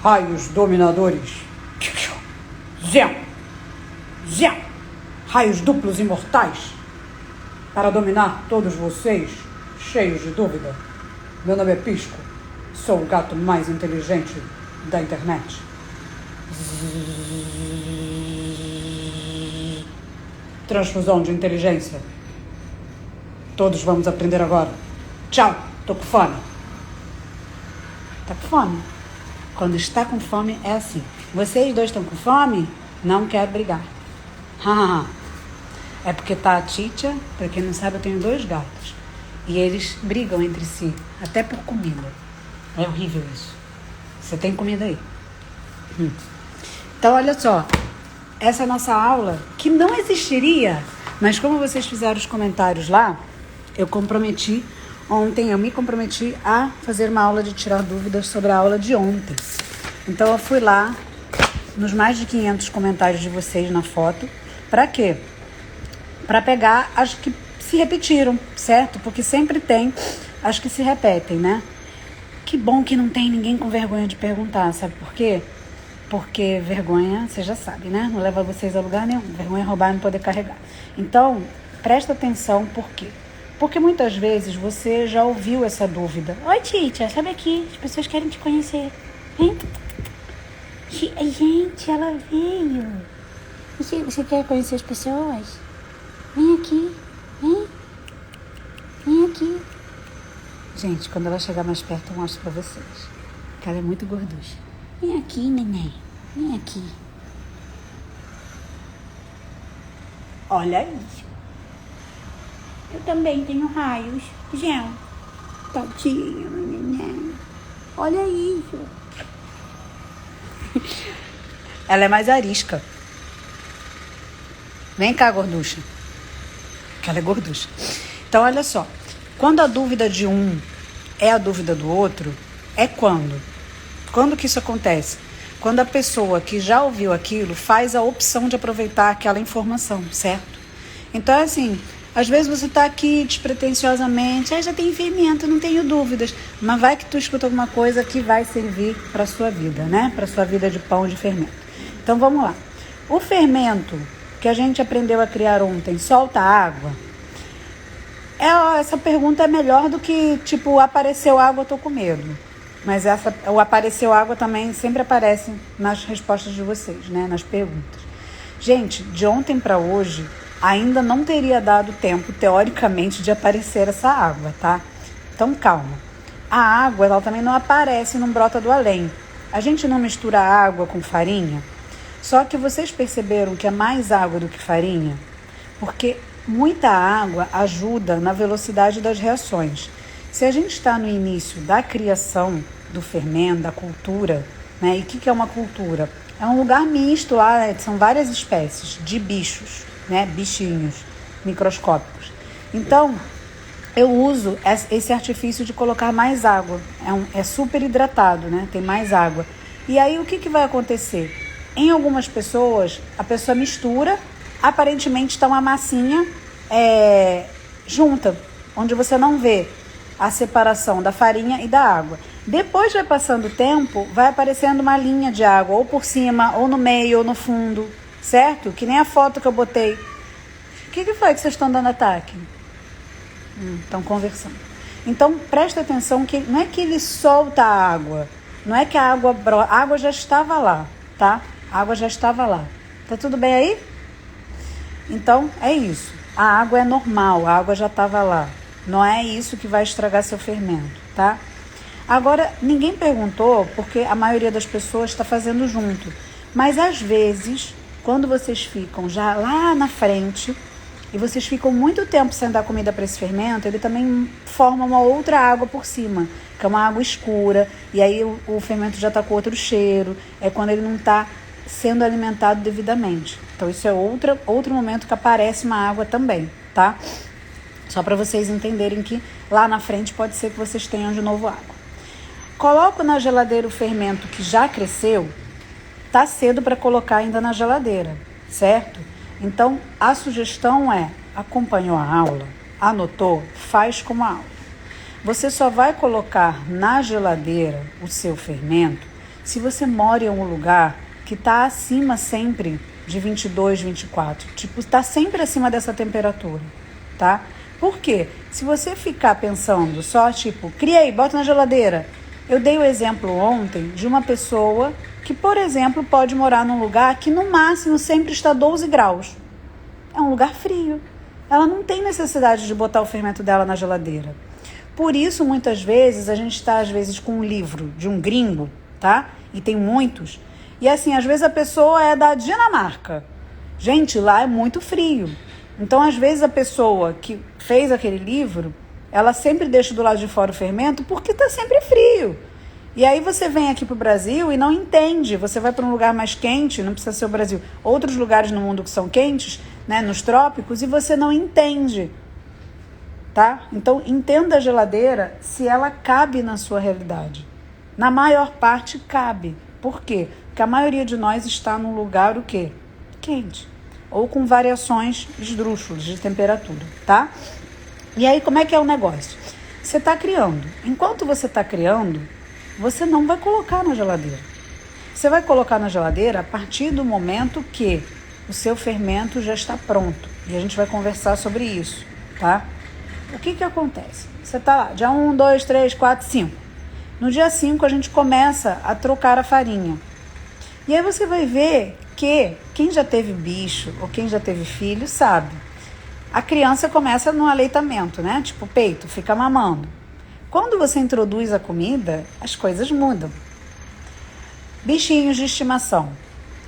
Raios dominadores. Zé. Raios duplos imortais. Para dominar todos vocês, cheios de dúvida. Meu nome é Pisco. Sou o gato mais inteligente da internet. Transfusão de inteligência. Todos vamos aprender agora. Tchau, tô com fome. Tá com fome? Quando está com fome é assim. Vocês dois estão com fome? Não quero brigar. É porque tá a Titia, pra quem não sabe, eu tenho 2 gatos. E eles brigam entre si, até por comida. É horrível isso. Você tem comida aí? Então, olha só. Essa é a nossa aula, que não existiria, mas como vocês fizeram os comentários lá, eu me comprometi a fazer uma aula de tirar dúvidas sobre a aula de ontem. Então, eu fui lá, nos mais de 500 comentários de vocês na foto. Para quê? Para pegar as que se repetiram, certo? Porque sempre tem as que se repetem, né? Que bom que não tem ninguém com vergonha de perguntar, sabe por quê? Porque vergonha, você já sabe, né? Não leva vocês a lugar nenhum. Vergonha é roubar e não poder carregar. Então, presta atenção, por quê? Porque muitas vezes você já ouviu essa dúvida. Oi, Titia, sabe aqui, as pessoas querem te conhecer. Vem. Gente, ela veio. Você quer conhecer as pessoas? Vem aqui, vem aqui. Gente, quando ela chegar mais perto, eu mostro pra vocês. Que ela é muito gorducha. Vem aqui, neném. Vem aqui. Olha isso. Eu também tenho raios. Gente, tadinho, neném. Olha isso. Ela é mais arisca. Vem cá, gorducha. Que ela é gorducha. Então, olha só. Quando a dúvida de um é a dúvida do outro, é quando? Quando que isso acontece? Quando a pessoa que já ouviu aquilo faz a opção de aproveitar aquela informação, certo? Então, assim, às vezes você está aqui despretensiosamente, já tem fermento, não tenho dúvidas, mas vai que tu escuta alguma coisa que vai servir para a sua vida, né? Para a sua vida de pão de fermento. Então, vamos lá. O fermento que a gente aprendeu a criar ontem solta água? Essa pergunta é melhor do que, tipo, apareceu água, eu tô com medo. Mas o apareceu água também sempre aparece nas respostas de vocês, né? Nas perguntas. Gente, de ontem para hoje, ainda não teria dado tempo, teoricamente, de aparecer essa água, tá? Então, calma. A água, ela também não aparece, não brota do além. A gente não mistura água com farinha. Só que vocês perceberam que é mais água do que farinha? Porque muita água ajuda na velocidade das reações. Se a gente está no início da criação do fermento, da cultura, né? E o que é uma cultura? É um lugar misto lá, são várias espécies de bichos, né? Bichinhos microscópicos. Então, eu uso esse artifício de colocar mais água. É super hidratado, né? Tem mais água. E aí, o que vai acontecer? Em algumas pessoas, a pessoa mistura, aparentemente está uma massinha junta, onde você não vê a separação da farinha e da água. Depois vai passando o tempo, vai aparecendo uma linha de água, ou por cima, ou no meio, ou no fundo, certo? Que nem a foto que eu botei. O que foi que vocês estão dando ataque? Estão conversando. Então, presta atenção que não é que ele solta a água, não é que a água já estava lá, tá? A água já estava lá. Tá tudo bem aí? Então, é isso. A água é normal, a água já estava lá. Não é isso que vai estragar seu fermento, tá? Agora, ninguém perguntou, porque a maioria das pessoas está fazendo junto. Mas, às vezes, quando vocês ficam já lá na frente e vocês ficam muito tempo sem dar comida para esse fermento, ele também forma uma outra água por cima, que é uma água escura, e aí o fermento já está com outro cheiro, é quando ele não está sendo alimentado devidamente. Então, isso é outro momento que aparece uma água também, tá? Só para vocês entenderem que lá na frente pode ser que vocês tenham de novo água. Coloco na geladeira o fermento que já cresceu, tá cedo para colocar ainda na geladeira, certo? Então, a sugestão é, acompanhou a aula, anotou, faz como a aula. Você só vai colocar na geladeira o seu fermento se você mora em um lugar que está acima sempre de 22, 24. Tipo, está sempre acima dessa temperatura, tá? Por quê? Se você ficar pensando só, tipo, criei, bota na geladeira. Eu dei o exemplo ontem de uma pessoa que, por exemplo, pode morar num lugar que no máximo sempre está 12 graus. É um lugar frio. Ela não tem necessidade de botar o fermento dela na geladeira. Por isso, muitas vezes, a gente está, às vezes, com um livro de um gringo, tá? E tem muitos. E assim, às vezes a pessoa é da Dinamarca. Gente, lá é muito frio. Então, às vezes, a pessoa que fez aquele livro, ela sempre deixa do lado de fora o fermento porque está sempre frio. E aí você vem aqui para o Brasil e não entende. Você vai para um lugar mais quente, não precisa ser o Brasil. Outros lugares no mundo que são quentes, né, nos trópicos, e você não entende. Tá? Então, entenda a geladeira se ela cabe na sua realidade. Na maior parte, cabe. Por quê? Porque a maioria de nós está num lugar, o quê? Quente. Ou com variações esdrúxulas de temperatura, tá? E aí, como é que é o negócio? Você está criando. Enquanto você está criando, você não vai colocar na geladeira. Você vai colocar na geladeira a partir do momento que o seu fermento já está pronto. E a gente vai conversar sobre isso, tá? O que acontece? Você está lá, dia 1, 2, 3, 4, 5. No dia 5, a gente começa a trocar a farinha. E aí você vai ver que quem já teve bicho ou quem já teve filho sabe. A criança começa no aleitamento, né? Tipo, peito, fica mamando. Quando você introduz a comida, as coisas mudam. Bichinhos de estimação.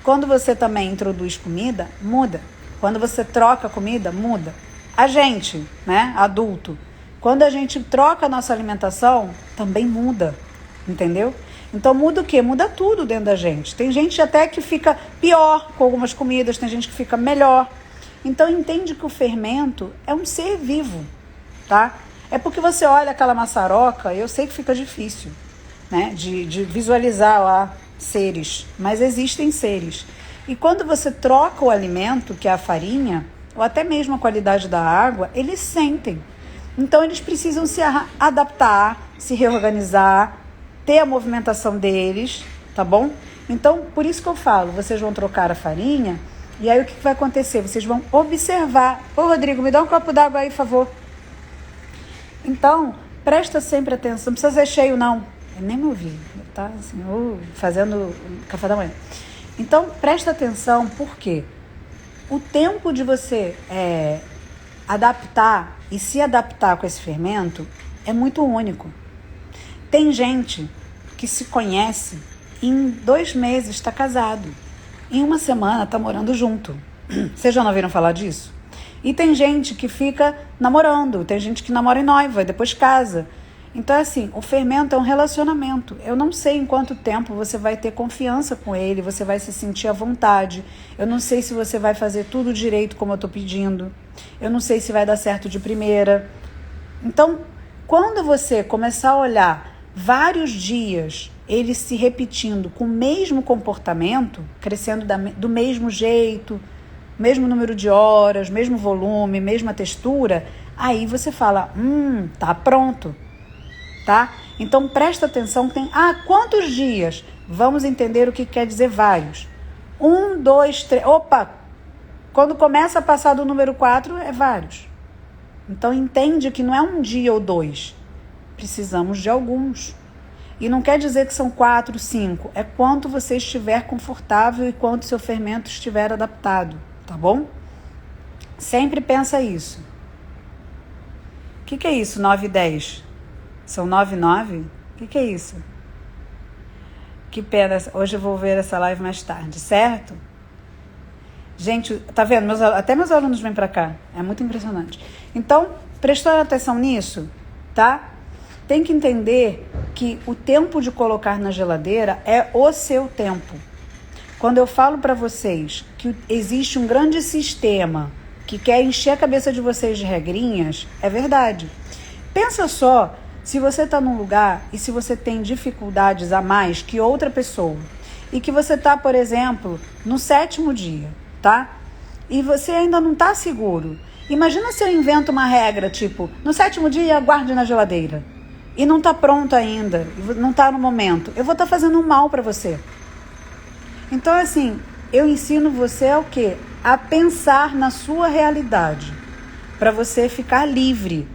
Quando você também introduz comida, muda. Quando você troca comida, muda. A gente, né, adulto, quando a gente troca a nossa alimentação, também muda, entendeu? Então muda o quê? Muda tudo dentro da gente. Tem gente até que fica pior com algumas comidas, tem gente que fica melhor. Então entende que o fermento é um ser vivo, tá? É porque você olha aquela maçaroca, eu sei que fica difícil, né, de visualizar lá seres, mas existem seres. E quando você troca o alimento, que é a farinha, ou até mesmo a qualidade da água, eles sentem. Então eles precisam se adaptar, se reorganizar, ter a movimentação deles, tá bom? Então, por isso que eu falo, vocês vão trocar a farinha, e aí o que vai acontecer? Vocês vão observar. Ô, Rodrigo, me dá um copo d'água aí, por favor. Então, presta sempre atenção, não precisa ser cheio, não. Eu nem me ouvi, tá? Assim, fazendo café da manhã. Então, presta atenção, por quê? O tempo de você adaptar e se adaptar com esse fermento é muito único. Tem gente que se conhece em 2 meses está casado, em 1 semana está morando junto. Vocês já não ouviram falar disso? E tem gente que fica namorando, tem gente que namora em noiva e depois casa. Então, assim, o fermento é um relacionamento. Eu não sei em quanto tempo você vai ter confiança com ele, você vai se sentir à vontade. Eu não sei se você vai fazer tudo direito como eu estou pedindo. Eu não sei se vai dar certo de primeira. Então, quando você começar a olhar vários dias ele se repetindo com o mesmo comportamento, crescendo do mesmo jeito, mesmo número de horas, mesmo volume, mesma textura, aí você fala, tá pronto. Tá? Então presta atenção, tem quantos dias? Vamos entender o que quer dizer vários. 1, 2, 3, quando começa a passar do número 4 é vários. Então entende que não é 1 dia ou 2, precisamos de alguns. E não quer dizer que são 4, 5, é quanto você estiver confortável e quanto seu fermento estiver adaptado, tá bom? Sempre pensa isso. O que é isso, 9 e 10? São 9 e 9? O que é isso? Que pena, hoje eu vou ver essa live mais tarde, certo? Gente, tá vendo? Até meus alunos vêm pra cá, é muito impressionante. Então, prestou atenção nisso, tá? Tem que entender que o tempo de colocar na geladeira é o seu tempo. Quando eu falo pra vocês que existe um grande sistema que quer encher a cabeça de vocês de regrinhas, é verdade. Pensa só, se você está num lugar e se você tem dificuldades a mais que outra pessoa e que você está, por exemplo, no 7º dia, tá? E você ainda não está seguro. Imagina se eu invento uma regra, tipo, no 7º dia, guarde na geladeira. e não tá pronto ainda, não tá no momento, eu vou estar fazendo um mal para você. Então, assim, eu ensino você o quê? A pensar na sua realidade, para você ficar livre,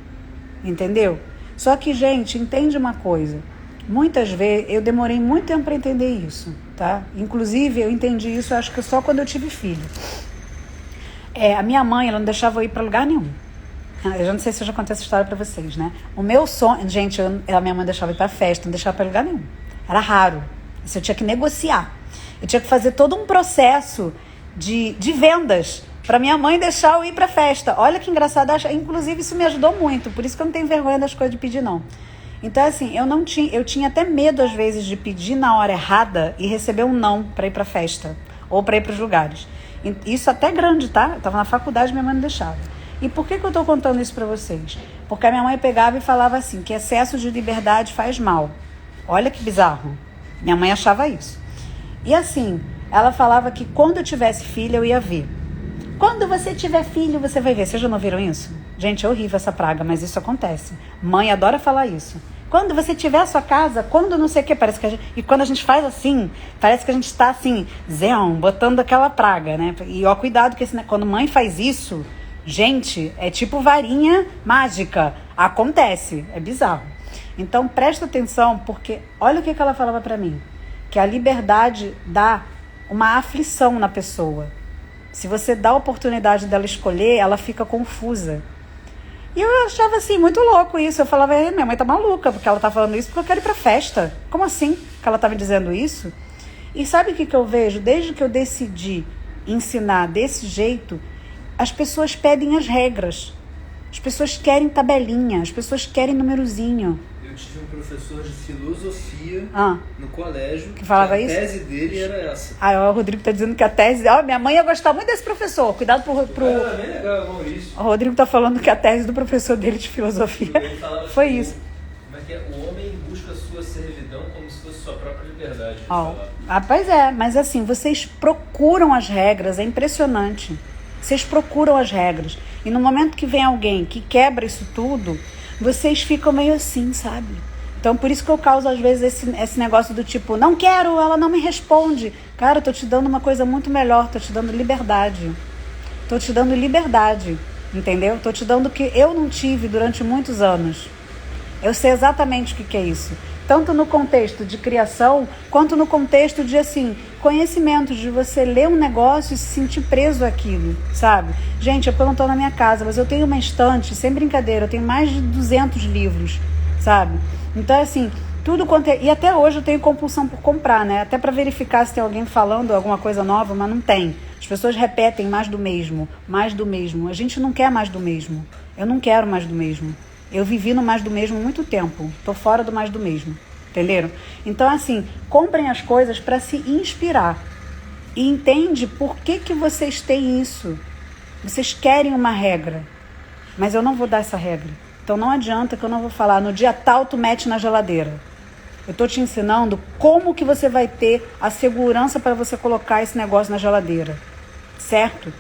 entendeu? Só que, gente, entende uma coisa. Muitas vezes, eu demorei muito tempo para entender isso, tá? Inclusive, eu entendi isso, acho que só quando eu tive filho. A minha mãe, ela não deixava eu ir para lugar nenhum. Eu já não sei se eu já contei essa história para vocês, né? O meu sonho... Gente, a minha mãe deixava eu ir para festa, não deixava para lugar nenhum. Era raro. Isso eu tinha que negociar. Eu tinha que fazer todo um processo de vendas para minha mãe deixar eu ir para festa. Olha que engraçado. Inclusive, isso me ajudou muito. Por isso que eu não tenho vergonha das coisas de pedir, não. Então, assim, eu tinha até medo, às vezes, de pedir na hora errada e receber um não para ir para festa ou para ir para os lugares. Isso até grande, tá? Eu tava na faculdade, minha mãe não deixava. E por que eu tô contando isso para vocês? Porque a minha mãe pegava e falava assim, que excesso de liberdade faz mal. Olha que bizarro. Minha mãe achava isso. E assim, ela falava que quando eu tivesse filho, eu ia ver. Quando você tiver filho, você vai ver. Vocês já não viram isso? Gente, é horrível essa praga, mas isso acontece. Mãe adora falar isso. Quando você tiver a sua casa, quando não sei o que, parece que a gente... E quando a gente faz assim, parece que a gente está assim, botando aquela praga, né? E ó, cuidado, que quando mãe faz isso, gente, é tipo varinha mágica. Acontece, é bizarro. Então, presta atenção, porque olha o que ela falava pra mim. Que a liberdade dá uma aflição na pessoa. Se você dá a oportunidade dela escolher, ela fica confusa. E eu achava assim, muito louco isso. Eu falava, minha mãe tá maluca, porque ela tá falando isso porque eu quero ir pra festa. Como assim que ela tá me dizendo isso? E sabe o que eu vejo? Desde que eu decidi ensinar desse jeito, as pessoas pedem as regras. As pessoas querem tabelinha, as pessoas querem numerozinho. Eu tive um professor de filosofia no colégio que falava que a isso? tese dele era essa. O Rodrigo tá dizendo que a tese... minha mãe ia gostar muito desse professor. Cuidado pro... Era bem legal, Maurício. O Rodrigo tá falando que a tese do professor dele de filosofia foi assim, isso. Como é que é? O homem busca a sua servidão como se fosse sua própria liberdade. Pois é, mas assim, vocês procuram as regras, é impressionante. Vocês procuram as regras. E no momento que vem alguém que quebra isso tudo, vocês ficam meio assim, sabe? Então, por isso que eu causo, às vezes, esse negócio do tipo, não quero, ela não me responde. Cara, eu tô te dando uma coisa muito melhor, tô te dando liberdade. Tô te dando liberdade, entendeu? Tô te dando o que eu não tive durante muitos anos. Eu sei exatamente o que é isso. Tanto no contexto de criação, quanto no contexto de, assim, conhecimento, de você ler um negócio e se sentir preso àquilo, sabe? Gente, eu não tô na minha casa, mas eu tenho uma estante, sem brincadeira, eu tenho mais de 200 livros, sabe? Então, assim, tudo quanto é... E até hoje eu tenho compulsão por comprar, né? Até para verificar se tem alguém falando alguma coisa nova, mas não tem. As pessoas repetem mais do mesmo, mais do mesmo. A gente não quer mais do mesmo. Eu não quero mais do mesmo. Eu vivi no mais do mesmo há muito tempo. Tô fora do mais do mesmo. Entenderam? Então, assim, comprem as coisas para se inspirar. E entende por que vocês têm isso. Vocês querem uma regra. Mas eu não vou dar essa regra. Então não adianta que eu não vou falar, no dia tal tu mete na geladeira. Eu tô te ensinando como que você vai ter a segurança para você colocar esse negócio na geladeira. Certo?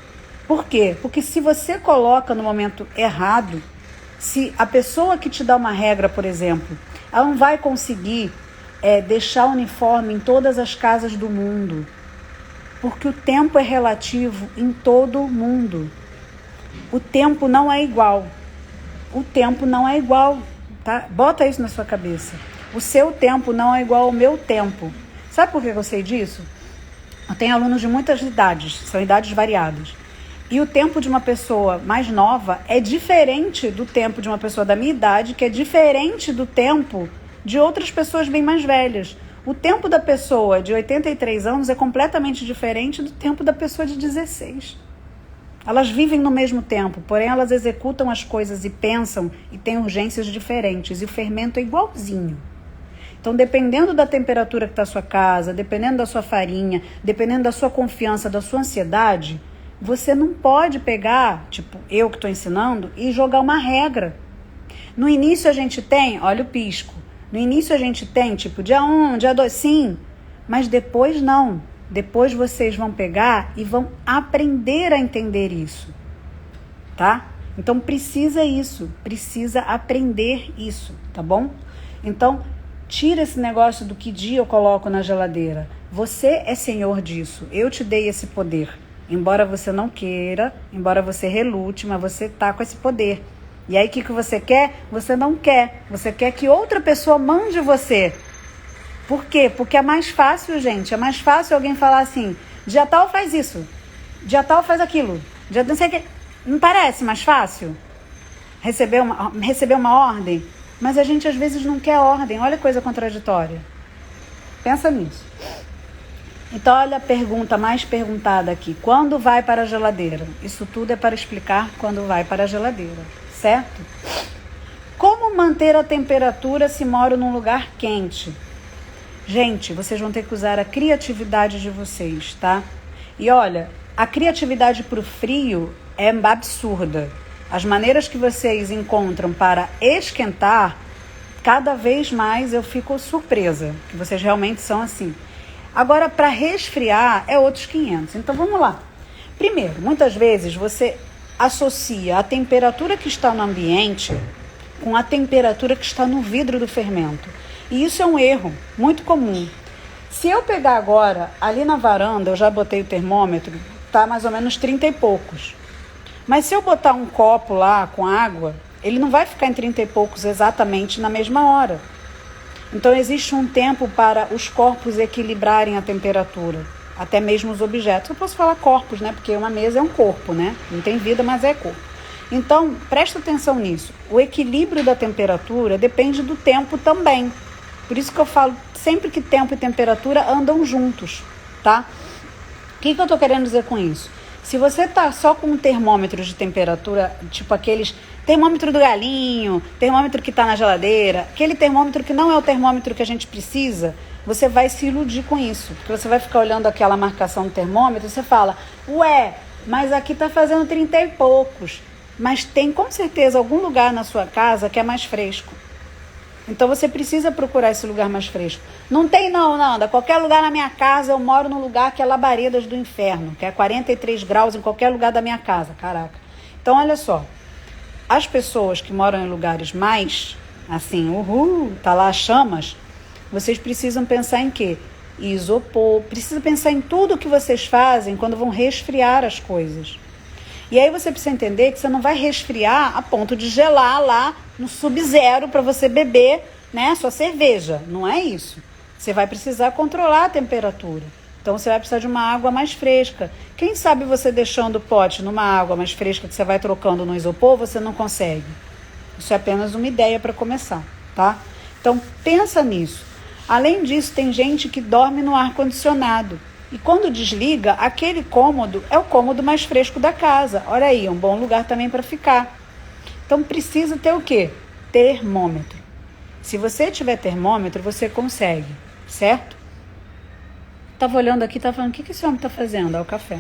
Por quê? Porque se você coloca no momento errado, se a pessoa que te dá uma regra, por exemplo, ela não vai conseguir deixar uniforme em todas as casas do mundo. Porque o tempo é relativo em todo mundo. O tempo não é igual. O tempo não é igual, tá? Bota isso na sua cabeça. O seu tempo não é igual ao meu tempo. Sabe por que eu sei disso? Eu tenho alunos de muitas idades, são idades variadas. E o tempo de uma pessoa mais nova é diferente do tempo de uma pessoa da minha idade, que é diferente do tempo de outras pessoas bem mais velhas. O tempo da pessoa de 83 anos é completamente diferente do tempo da pessoa de 16. Elas vivem no mesmo tempo, porém elas executam as coisas e pensam e têm urgências diferentes. E o fermento é igualzinho. Então, dependendo da temperatura que está a sua casa, dependendo da sua farinha, dependendo da sua confiança, da sua ansiedade, você não pode pegar, tipo, eu que estou ensinando, e jogar uma regra. No início a gente tem, olha o pisco, no início a gente tem, tipo, dia 1, dia 2, sim, mas depois não. Depois vocês vão pegar e vão aprender a entender isso, tá? Então precisa aprender isso, tá bom? Então, tira esse negócio do que dia eu coloco na geladeira. Você é senhor disso. Eu te dei esse poder. Embora você não queira, embora você relute, mas você tá com esse poder. E aí, o que você quer? Você não quer. Você quer que outra pessoa mande você. Por quê? Porque é mais fácil, gente. É mais fácil alguém falar assim, dia tal faz isso, dia tal faz aquilo, dia não sei o que. Não parece mais fácil receber uma ordem? Mas a gente às vezes não quer ordem. Olha a coisa contraditória. Pensa nisso. Então, olha a pergunta mais perguntada aqui. Quando vai para a geladeira? Isso tudo é para explicar quando vai para a geladeira, certo? Como manter a temperatura se moro num lugar quente? Gente, vocês vão ter que usar a criatividade de vocês, tá? E olha, a criatividade para o frio é absurda. As maneiras que vocês encontram para esquentar, cada vez mais eu fico surpresa, que vocês realmente são assim. Agora, para resfriar, é outros 500. Então, vamos lá. Primeiro, muitas vezes você associa a temperatura que está no ambiente com a temperatura que está no vidro do fermento. E isso é um erro muito comum. Se eu pegar agora, ali na varanda, eu já botei o termômetro, tá mais ou menos 30 e poucos. Mas se eu botar um copo lá com água, ele não vai ficar em 30 e poucos exatamente na mesma hora. Então, existe um tempo para os corpos equilibrarem a temperatura, até mesmo os objetos. Eu posso falar corpos, né? Porque uma mesa é um corpo, né? Não tem vida, mas é corpo. Então, presta atenção nisso. O equilíbrio da temperatura depende do tempo também. Por isso que eu falo sempre que tempo e temperatura andam juntos, tá? O que eu tô querendo dizer com isso? Se você tá só com um termômetro de temperatura, tipo aqueles termômetro do galinho, termômetro que tá na geladeira, aquele termômetro que não é o termômetro que a gente precisa, você vai se iludir com isso. Porque você vai ficar olhando aquela marcação do termômetro e você fala, ué, mas aqui tá fazendo 30 e poucos. Mas tem com certeza algum lugar na sua casa que é mais fresco. Então você precisa procurar esse lugar mais fresco. Não tem não, Nanda. Qualquer lugar na minha casa, eu moro num lugar que é labaredas do inferno, que é 43 graus em qualquer lugar da minha casa. Caraca. Então, olha só. As pessoas que moram em lugares mais, assim, tá lá as chamas, vocês precisam pensar em quê? Isopor. Precisa pensar em tudo que vocês fazem quando vão resfriar as coisas. E aí você precisa entender que você não vai resfriar a ponto de gelar lá no sub-zero para você beber, né, sua cerveja. Não é isso. Você vai precisar controlar a temperatura. Então você vai precisar de uma água mais fresca. Quem sabe você deixando o pote numa água mais fresca que você vai trocando no isopor, você não consegue. Isso é apenas uma ideia para começar, tá? Então pensa nisso. Além disso, tem gente que dorme no ar-condicionado. E quando desliga, aquele cômodo é o cômodo mais fresco da casa. Olha aí, um bom lugar também para ficar. Então precisa ter o quê? Termômetro. Se você tiver termômetro, você consegue, certo? Tava olhando aqui, tava falando, o que esse homem tá fazendo? É o café.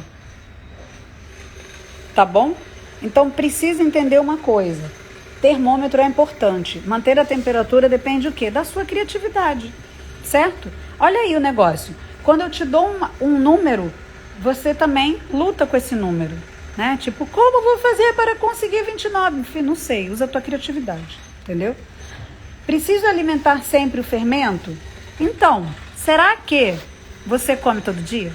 Tá bom? Então precisa entender uma coisa. Termômetro é importante. Manter a temperatura depende do quê? Da sua criatividade, certo? Olha aí o negócio. Quando eu te dou um número, você também luta com esse número, né? Tipo, como eu vou fazer para conseguir 29? Enfim, não sei, usa a tua criatividade, entendeu? Preciso alimentar sempre o fermento? Então, será que você come todo dia?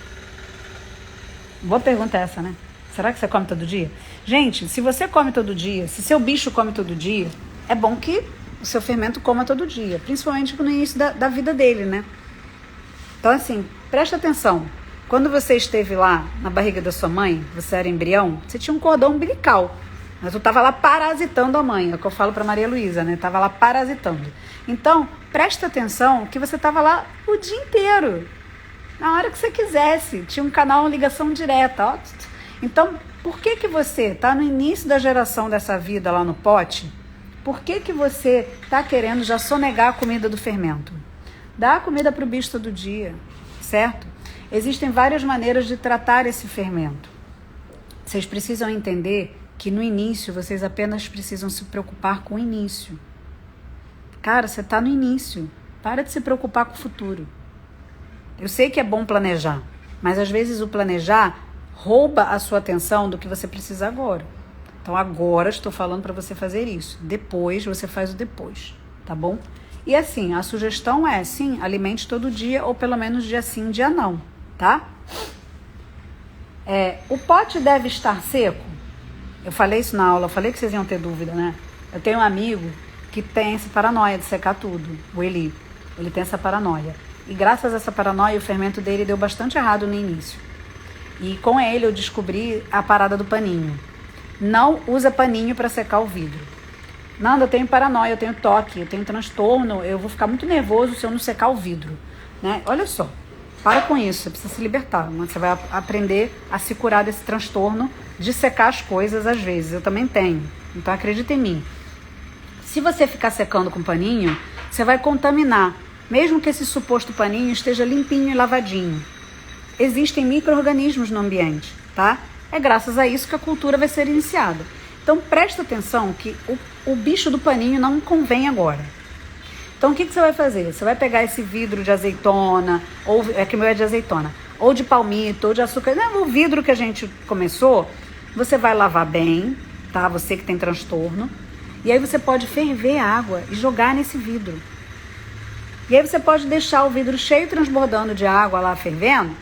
Boa pergunta essa, né? Será que você come todo dia? Gente, se você come todo dia, se seu bicho come todo dia, é bom que o seu fermento coma todo dia, principalmente no início da vida dele, né? Então, assim, presta atenção. Quando você esteve lá na barriga da sua mãe, você era embrião, você tinha um cordão umbilical. Mas eu estava lá parasitando a mãe, é o que eu falo para Maria Luísa, né? Estava lá parasitando. Então, presta atenção que você estava lá o dia inteiro. Na hora que você quisesse. Tinha um canal, ligação direta. Ó. Então, por que você está no início da geração dessa vida lá no pote? Por que você está querendo já sonegar a comida do fermento? Dá a comida para o bicho todo dia, certo? Existem várias maneiras de tratar esse fermento. Vocês precisam entender que no início vocês apenas precisam se preocupar com o início. Cara, você está no início. Para de se preocupar com o futuro. Eu sei que é bom planejar, mas às vezes o planejar rouba a sua atenção do que você precisa agora. Então agora estou falando para você fazer isso. Depois você faz o depois, tá bom? E assim, a sugestão é, sim, alimente todo dia, ou pelo menos dia sim, dia não, tá? O pote deve estar seco? Eu falei isso na aula, eu falei que vocês iam ter dúvida, né? Eu tenho um amigo que tem essa paranoia de secar tudo, o Eli. Ele tem essa paranoia. E graças a essa paranoia, o fermento dele deu bastante errado no início. E com ele eu descobri a parada do paninho. Não usa paninho para secar o vidro. Nanda, eu tenho paranoia, eu tenho toque, eu tenho transtorno, eu vou ficar muito nervoso se eu não secar o vidro, né? Olha só, para com isso, você precisa se libertar, né? Você vai aprender a se curar desse transtorno de secar as coisas às vezes. Eu também tenho, então acredita em mim. Se você ficar secando com paninho, você vai contaminar, mesmo que esse suposto paninho esteja limpinho e lavadinho. Existem micro-organismos no ambiente, tá? É graças a isso que a cultura vai ser iniciada. Então presta atenção que o bicho do paninho não convém agora. Então o que você vai fazer? Você vai pegar esse vidro de azeitona, ou que o meu é de azeitona, ou de palmito, ou de açúcar. Não, o vidro que a gente começou, você vai lavar bem, tá? Você que tem transtorno. E aí você pode ferver a água e jogar nesse vidro. E aí você pode deixar o vidro cheio, transbordando de água lá, fervendo,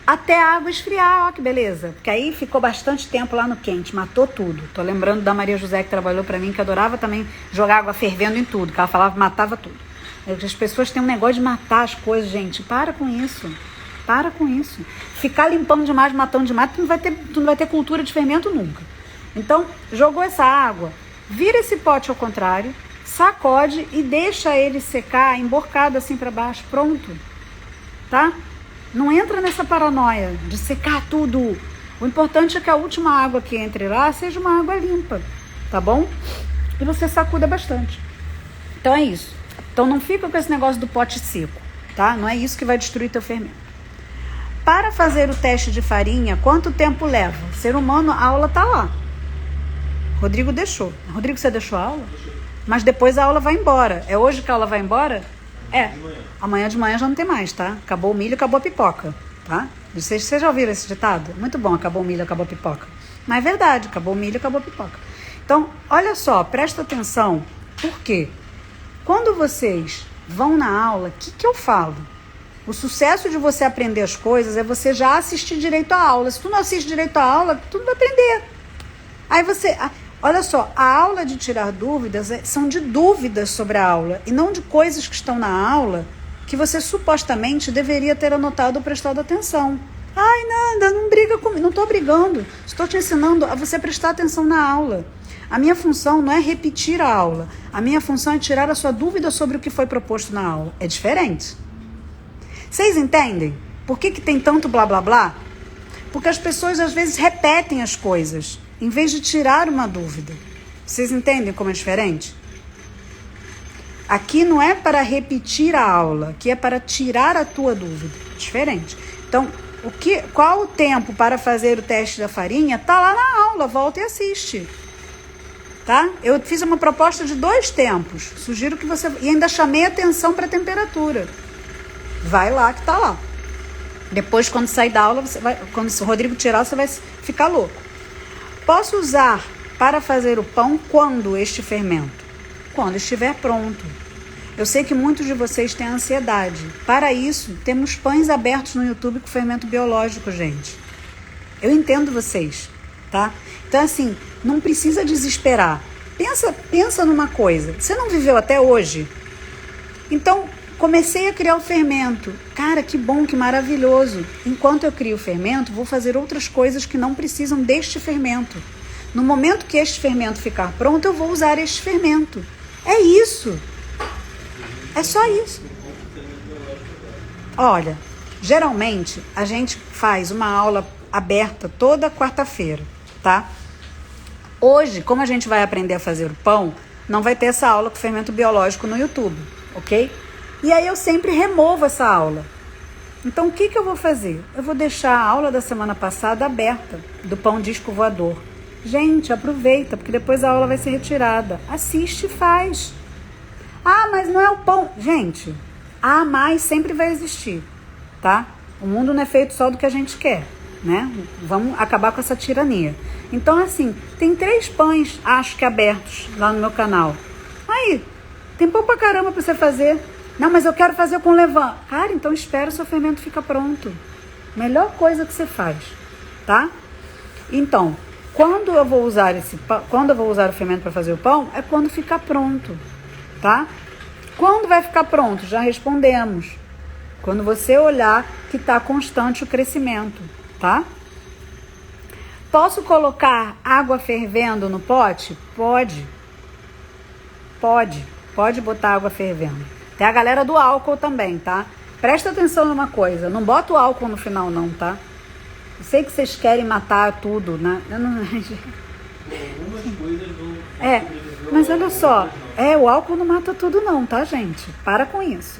até a água esfriar, ó que beleza. Porque aí ficou bastante tempo lá no quente, matou tudo. Tô lembrando da Maria José que trabalhou pra mim, que adorava também jogar água fervendo em tudo, que ela falava que matava tudo. As pessoas têm um negócio de matar as coisas, gente. Para com isso. Para com isso. Ficar limpando demais, matando demais, tu não vai ter cultura de fermento nunca. Então, jogou essa água, vira esse pote ao contrário, sacode e deixa ele secar, emborcado assim pra baixo, pronto. Tá? Não entra nessa paranoia de secar tudo. O importante é que a última água que entre lá seja uma água limpa, tá bom? E você sacuda bastante. Então é isso. Então não fica com esse negócio do pote seco, tá? Não é isso que vai destruir teu fermento. Para fazer o teste de farinha, quanto tempo leva? Ser humano, a aula tá lá. Rodrigo deixou. Rodrigo, você deixou a aula? Mas depois a aula vai embora. É hoje que a aula vai embora? Amanhã de manhã já não tem mais, tá? Acabou o milho, acabou a pipoca, tá? Vocês já ouviram esse ditado? Muito bom, acabou o milho, acabou a pipoca. Mas é verdade, acabou o milho, acabou a pipoca. Então, olha só, presta atenção. Por quê? Quando vocês vão na aula, o que eu falo? O sucesso de você aprender as coisas é você já assistir direito à aula. Se tu não assiste direito à aula, tu não vai aprender. Aí você... Olha só, a aula de tirar dúvidas são de dúvidas sobre a aula e não de coisas que estão na aula que você supostamente deveria ter anotado ou prestado atenção. Ai, nada, não briga comigo. Não estou brigando. Estou te ensinando a você prestar atenção na aula. A minha função não é repetir a aula. A minha função é tirar a sua dúvida sobre o que foi proposto na aula. É diferente. Vocês entendem? Por que tem tanto blá blá blá? Porque as pessoas às vezes repetem as coisas em vez de tirar uma dúvida. Vocês entendem como é diferente? Aqui não é para repetir a aula, aqui é para tirar a tua dúvida. Diferente. Então, qual o tempo para fazer o teste da farinha? Tá lá na aula, volta e assiste. Tá? Eu fiz uma proposta de 2 tempos. Sugiro que você... E ainda chamei atenção para a temperatura. Vai lá que tá lá. Depois, quando sair da aula, quando o Rodrigo tirar, você vai ficar louco. Posso usar para fazer o pão quando este fermento? Quando estiver pronto. Eu sei que muitos de vocês têm ansiedade. Para isso, temos pães abertos no YouTube com fermento biológico, gente. Eu entendo vocês, tá? Então, assim, não precisa desesperar. Pensa numa coisa. Você não viveu até hoje? Então, comecei a criar o fermento. Cara, que bom, que maravilhoso. Enquanto eu crio o fermento, vou fazer outras coisas que não precisam deste fermento. No momento que este fermento ficar pronto, eu vou usar este fermento. É isso. É só isso. Olha, geralmente a gente faz uma aula aberta toda quarta-feira, tá? Hoje, como a gente vai aprender a fazer o pão, não vai ter essa aula com fermento biológico no YouTube, ok? E aí eu sempre removo essa aula. Então o que eu vou fazer? Eu vou deixar a aula da semana passada aberta, do pão disco voador. Gente, aproveita, porque depois a aula vai ser retirada. Assiste e faz. Ah, mas não é o pão. Gente, a mais sempre vai existir, tá? O mundo não é feito só do que a gente quer, né? Vamos acabar com essa tirania. Então, assim, tem 3 pães, acho que abertos lá no meu canal. Aí, Tem pouco pra caramba pra você fazer. Não, mas eu quero fazer com levain. Cara, então espera o seu fermento ficar pronto. Melhor coisa que você faz, tá? Então, quando eu vou usar o fermento para fazer o pão, é quando ficar pronto, tá? Quando vai ficar pronto? Já respondemos. Quando você olhar que está constante o crescimento, tá? Posso colocar água fervendo no pote? Pode. Pode botar água fervendo. Tem a galera do álcool também, tá? Presta atenção numa coisa, não bota o álcool no final não, tá? Eu sei que vocês querem matar tudo, né? Eu não... Algumas coisas não... mas olha só, o álcool não mata tudo não, tá, gente? Para com isso.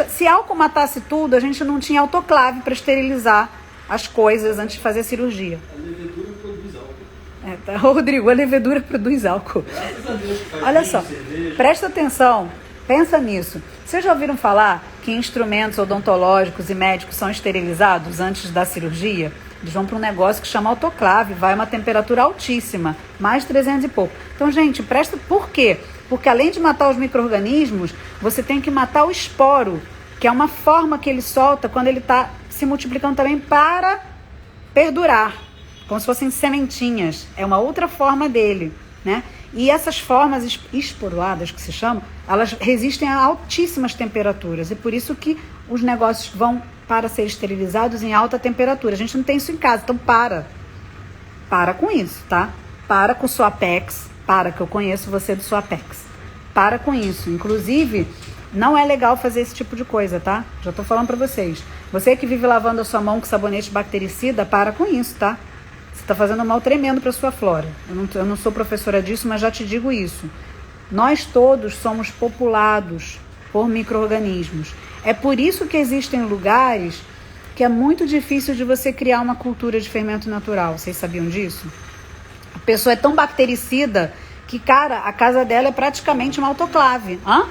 Se álcool matasse tudo, a gente não tinha autoclave para esterilizar as coisas antes de fazer a cirurgia. A levedura produz álcool. Tá, Rodrigo, a levedura produz álcool. Graças a Deus que faz Olha vinho, só, cerveja. presta atenção, pensa nisso. Vocês já ouviram falar que instrumentos odontológicos e médicos são esterilizados antes da cirurgia? Eles vão para um negócio que chama autoclave, vai a uma temperatura altíssima, mais 300 e pouco. Então, gente, por quê? Porque além de matar os micro-organismos, você tem que matar o esporo, que é uma forma que ele solta quando ele está se multiplicando também para perdurar, como se fossem sementinhas. É uma outra forma dele, né? E essas formas esporuladas, que se chamam, elas resistem a altíssimas temperaturas. E por isso que os negócios vão para ser esterilizados em alta temperatura. A gente não tem isso em casa, então para com isso, tá? Para com o Suapex, que eu conheço você do Suapex. Para com isso. Inclusive, não é legal fazer esse tipo de coisa, tá? Já tô falando pra vocês. Você que vive lavando a sua mão com sabonete bactericida, para com isso, tá? Você tá fazendo um mal tremendo pra sua flora. Eu não sou professora disso, mas já te digo isso. Nós todos somos populados por micro-organismos. É por isso que existem lugares que é muito difícil de você criar uma cultura de fermento natural. Vocês sabiam disso? A pessoa é tão bactericida que, cara, a casa dela é praticamente uma autoclave. Hã?